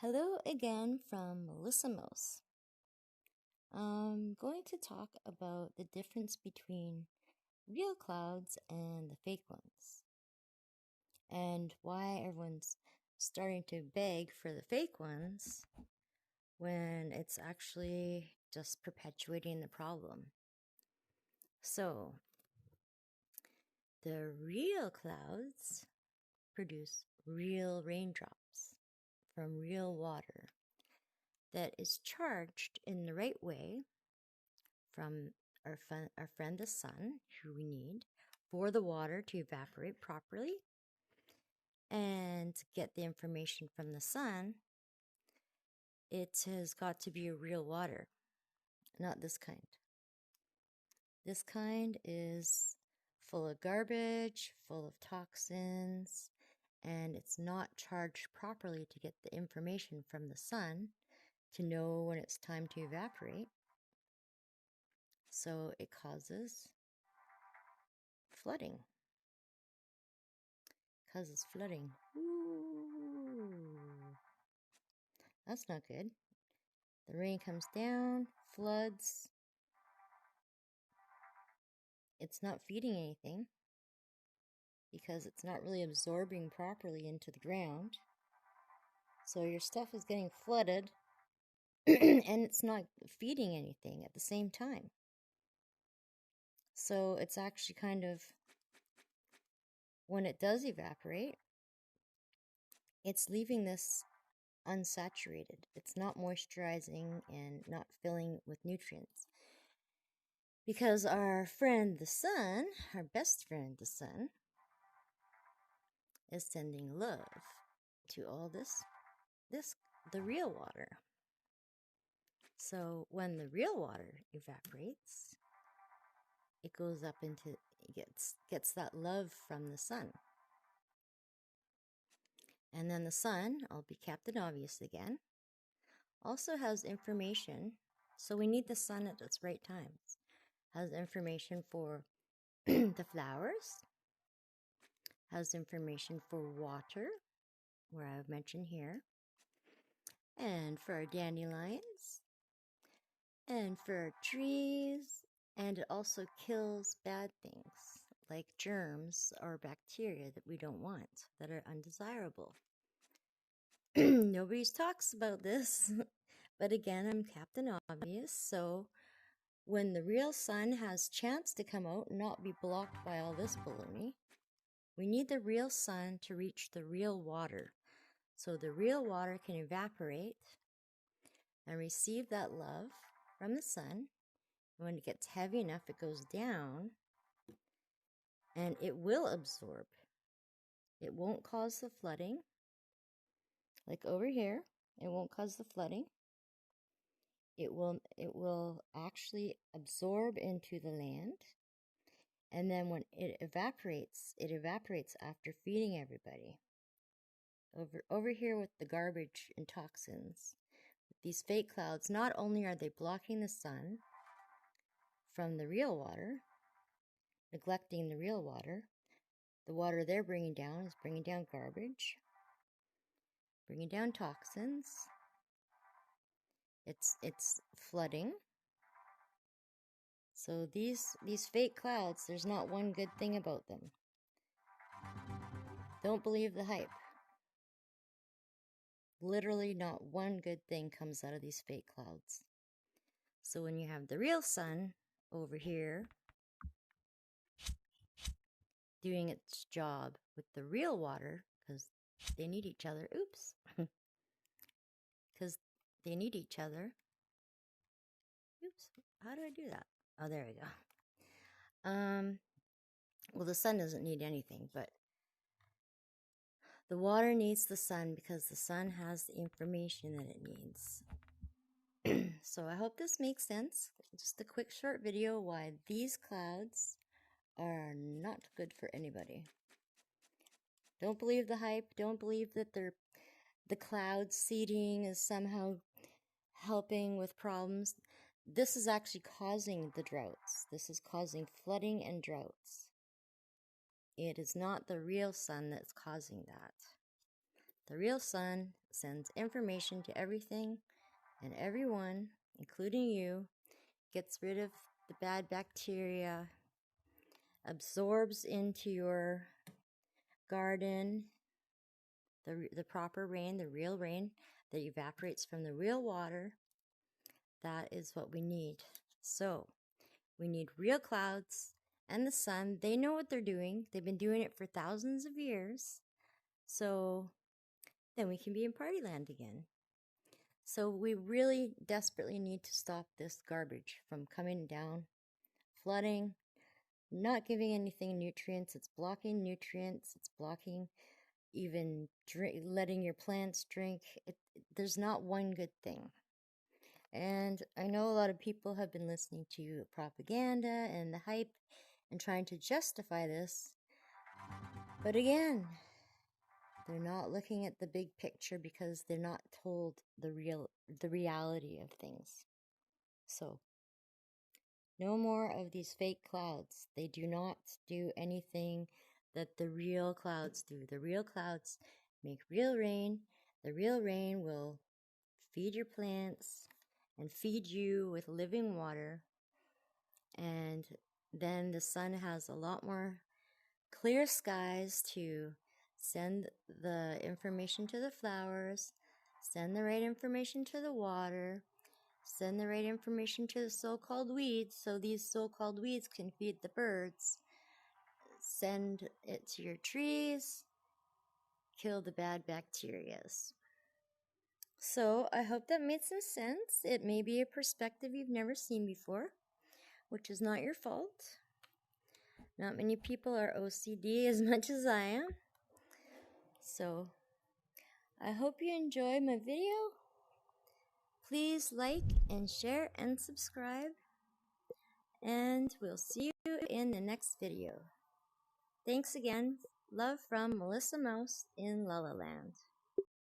Hello again from Melissa Mouse. I'm going to talk about the difference between real clouds and the fake ones, and why everyone's starting to beg for the fake ones when it's actually just perpetuating the problem. So, the real clouds produce real raindrops from real water that is charged in the right way from our friend the sun, who we need for the water to evaporate properly and get the information from the sun. It has got to be a real water, not this kind. This kind is full of garbage, full of toxins, and it's not charged properly to get the information from the sun to know when it's time to evaporate. So it causes flooding. Causes flooding. Ooh. That's not good. The rain comes down, floods. It's not feeding anything because it's not really absorbing properly into the ground. So your stuff is getting flooded and it's not feeding anything at the same time. So it's actually kind of, when it does evaporate, it's leaving this unsaturated. It's not moisturizing and not filling with nutrients. Because our friend the sun, our best friend the sun, is sending love to all the real water. So when the real water evaporates, it goes up into, it gets that love from the sun. And then the sun, I'll be Captain Obvious again, also has information. So we need the sun at its right times. Has information for the flowers, has information for water, where I've mentioned here, and for our dandelions, and for our trees, and it also kills bad things like germs or bacteria that we don't want, that are undesirable. Nobody talks about this, but again, I'm Captain Obvious, so when the real sun has chance to come out and not be blocked by all this baloney, we need the real sun to reach the real water, so the real water can evaporate and receive that love from the sun. And when it gets heavy enough, it goes down and it will absorb. It won't cause the flooding. Like over here, it won't cause the flooding. It will actually absorb into the land. And then when it evaporates after feeding everybody. Over here with the garbage and toxins, with these fake clouds, not only are they blocking the sun from the real water, neglecting the real water, the water they're bringing down is bringing down garbage, bringing down toxins. It's flooding. So these fake clouds, there's not one good thing about them. Don't believe the hype. Literally not one good thing comes out of these fake clouds. So when you have the real sun over here doing its job with the real water, because they need each other. Oops. Because they need each other. Oops. How do I do that? Oh, there we go. Well, the sun doesn't need anything, but the water needs the sun because the sun has the information that it needs. So I hope this makes sense. Just a quick short video why these clouds are not good for anybody. Don't believe the hype. Don't believe that the cloud seeding is somehow helping with problems. This is actually causing the droughts. This is causing flooding and droughts. It is not the real sun that's causing that. The real sun sends information to everything and everyone, including you, gets rid of the bad bacteria, absorbs into your garden the proper rain, the real rain that evaporates from the real water. That is what we need. So we need real clouds and the sun. They know what they're doing. They've been doing it for thousands of years. So then we can be in party land again. So we really desperately need to stop this garbage from coming down, flooding, not giving anything nutrients. It's blocking nutrients. It's blocking even letting your plants drink. There's not one good thing. And I know a lot of people have been listening to propaganda and the hype and trying to justify this. But again, they're not looking at the big picture because they're not told the reality of things. So, no more of these fake clouds. They do not do anything that the real clouds do. The real clouds make real rain. The real rain will feed your plants and feed you with living water. And then the sun has a lot more clear skies to send the information to the flowers, send the right information to the water, send the right information to the so-called weeds so these so-called weeds can feed the birds, send it to your trees, kill the bad bacterias. So I hope that made some sense. It may be a perspective you've never seen before, which is not your fault. Not many people are OCD as much as I am. So I hope you enjoyed my video. Please like and share and subscribe. And we'll see you in the next video. Thanks again. Love from Melissa Mouse in La La Land.